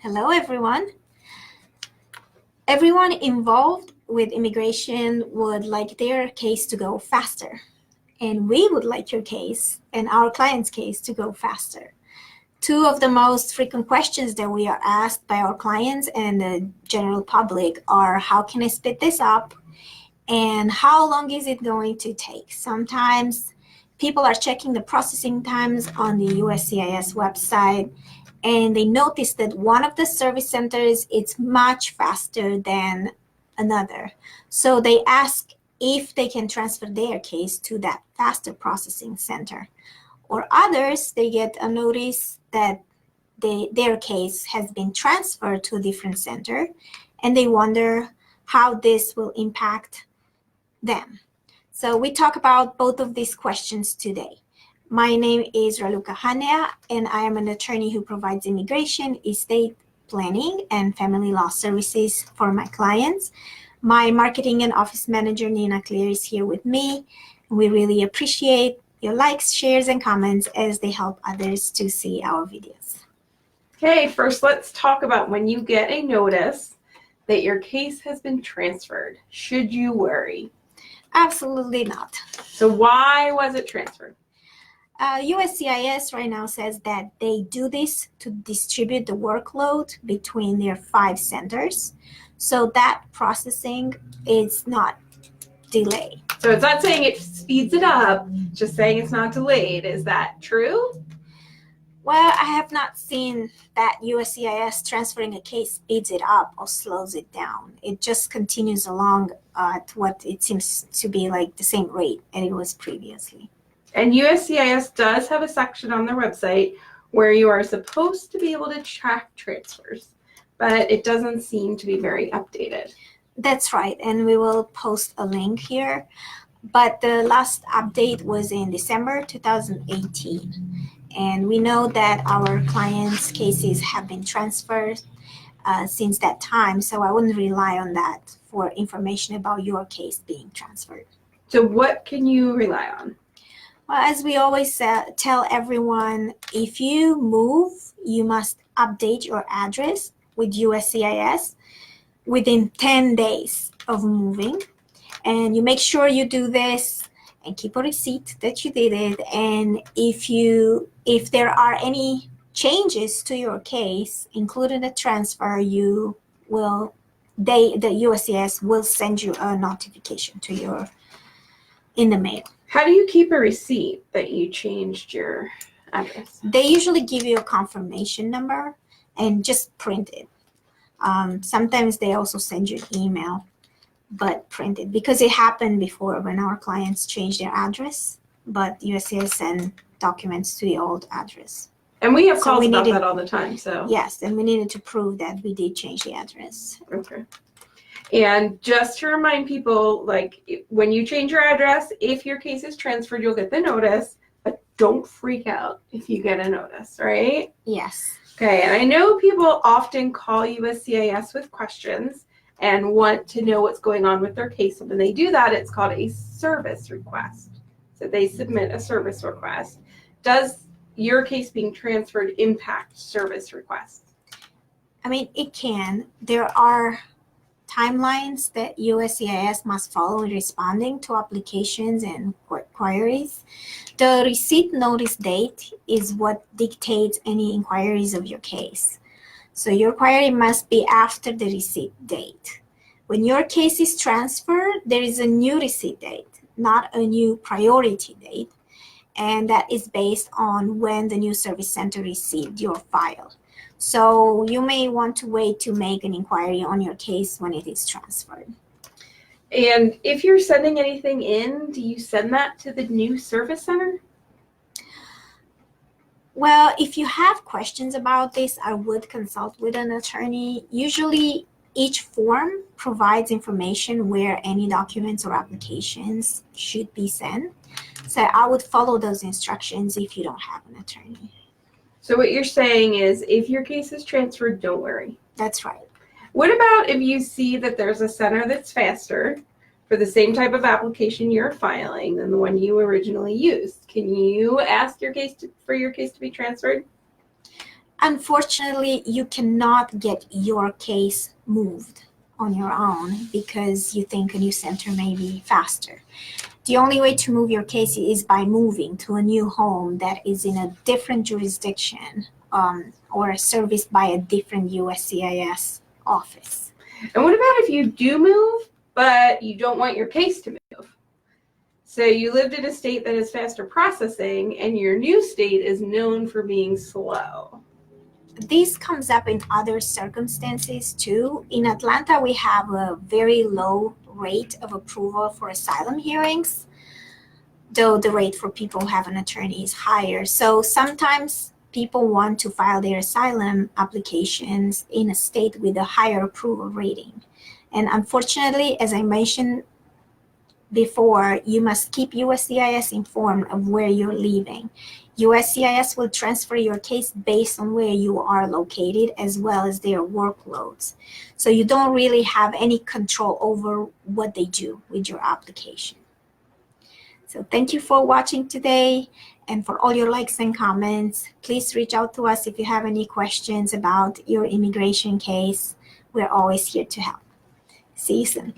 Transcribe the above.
Hello, everyone. Everyone involved with immigration would like their case to go faster, and we would like your case and our client's case to go faster. Two of the most frequent questions that we are asked by our clients and the general public are, how can I speed this up? And how long is it going to take? Sometimes people are checking the processing times on the USCIS website, and they notice that one of the service centers is much faster than another. So they ask if they can transfer their case to that faster processing center. Or others, they get a notice that their case has been transferred to a different center, and they wonder how this will impact them. So we talk about both of these questions today. My name is Raluca Hanea, and I am an attorney who provides immigration, estate planning, and family law services for my clients. My marketing and office manager, Nina Clear, is here with me. We really appreciate your likes, shares, and comments as they help others to see our videos. Okay, first let's talk about when you get a notice that your case has been transferred. Should you worry? Absolutely not. So why was it transferred? USCIS right now says that they do this to distribute the workload between their 5 centers, so that processing is not delayed. So it's not saying it speeds it up, just saying it's not delayed. Is that true? Well, I have not seen that USCIS transferring a case speeds it up or slows it down. It just continues along at what it seems to be like the same rate as it was previously. And USCIS does have a section on their website where you are supposed to be able to track transfers, but it doesn't seem to be very updated. That's right, and we will post a link here. But the last update was in December 2018. And we know that our clients' cases have been transferred since that time, so I wouldn't rely on that for information about your case being transferred. So what can you rely on? Well, as we always tell everyone, if you move, you must update your address with USCIS within 10 days of moving. And you make sure you do this and keep a receipt that you did it. And if there are any changes to your case, including the transfer, the USCIS will send you a notification in the mail. How do you keep a receipt that you changed your address? They usually give you a confirmation number and just print it. Sometimes they also send you an email, but print it, because it happened before when our clients changed their address, but USCIS sent documents to the old address. And we have calls about that all the time. So yes, and we needed to prove that we did change the address. Okay. And just to remind people, like when you change your address, if your case is transferred, you'll get the notice, but don't freak out if you get a notice, right? Yes. Okay, and I know people often call USCIS with questions and want to know what's going on with their case. And when they do that, it's called a service request. So they submit a service request. Does your case being transferred impact service requests? I mean, it can. There are timelines that USCIS must follow in responding to applications and queries. The receipt notice date is what dictates any inquiries of your case. So your query must be after the receipt date. When your case is transferred, there is a new receipt date, not a new priority date, and that is based on when the new service center received your file. So you may want to wait to make an inquiry on your case when it is transferred. And if you're sending anything in, do you send that to the new service center? Well, if you have questions about this, I would consult with an attorney. Usually, each form provides information where any documents or applications should be sent. So I would follow those instructions if you don't have an attorney. So what you're saying is if your case is transferred, don't worry. That's right. What about if you see that there's a center that's faster for the same type of application you're filing than the one you originally used? Can you ask for your case to be transferred? Unfortunately, you cannot get your case moved on your own because you think a new center may be faster. The only way to move your case is by moving to a new home that is in a different jurisdiction or serviced by a different USCIS office. And what about if you do move, but you don't want your case to move? So you lived in a state that is faster processing, and your new state is known for being slow. This comes up in other circumstances too. In Atlanta, we have a very low rate of approval for asylum hearings, though the rate for people who have an attorney is higher. So sometimes people want to file their asylum applications in a state with a higher approval rating. And unfortunately, as I mentioned before, you must keep USCIS informed of where you're leaving. USCIS will transfer your case based on where you are located as well as their workloads. So you don't really have any control over what they do with your application. So thank you for watching today, and for all your likes and comments. Please reach out to us if you have any questions about your immigration case. We're always here to help. See you soon.